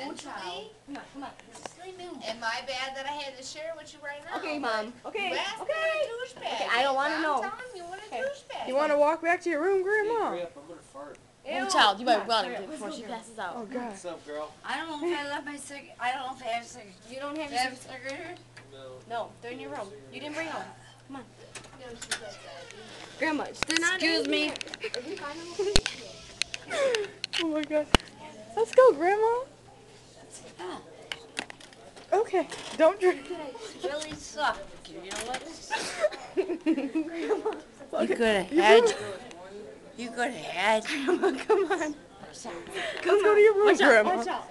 eventually. Come on. Am I bad that I had to share with you right now? Okay, Mom. Okay. You asked me what a douchebag Okay, I don't want to know. I'm telling you what a douchebag. You want to walk back to your room, Grandma? Hurry up, I'm gonna fart. Oh, child, you better run before she passes out. Oh, God. What's up, girl? I don't know if I left my cigarette. I don't know if I have cigarette. You don't have Do you your have cigarette? No, they're in your room. You didn't bring them. Come on. Grandma, they're not. Excuse me. Oh, my God. Let's go, Grandma. Ah. Okay, don't drink. Really suck. You know what? Okay. You could have had. You could have had. Grandma, come on. Let's go to your room, Grandma. Watch out.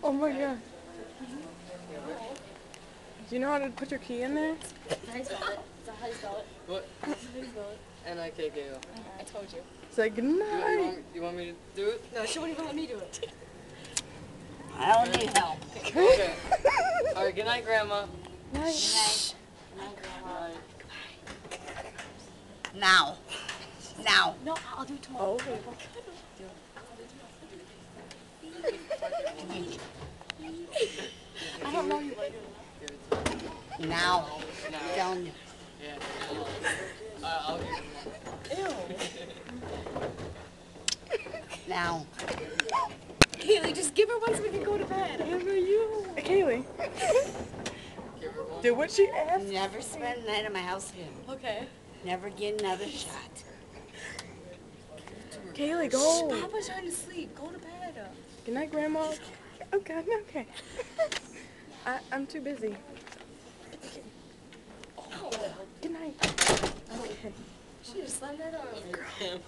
Oh, my God. Do you know how to put your key in there? How do you spell it? Is that how you spell it? What? How do you spell it? N-I-K-K-O. I told you. Say good night. You want me to do it? No, she wouldn't even let me do it. I don't need help. Okay. Alright, good night, Grandma. Night. Now. Now. No, I'll do it tomorrow. Oh, okay. I don't know you. Now. Down. Yeah. I'll give it. Now. Kaylee, just give her one so we can go to bed. How are you? Kaylee. Give her one. Did what she asked? Never spend the night at my house again. Okay. Never get another shot. Kaylee, go. Papa's trying to sleep. Go to bed. Good night, Grandma. Oh, God, no, okay. I'm too busy. Good night. Okay. She just slammed that door. Grandma.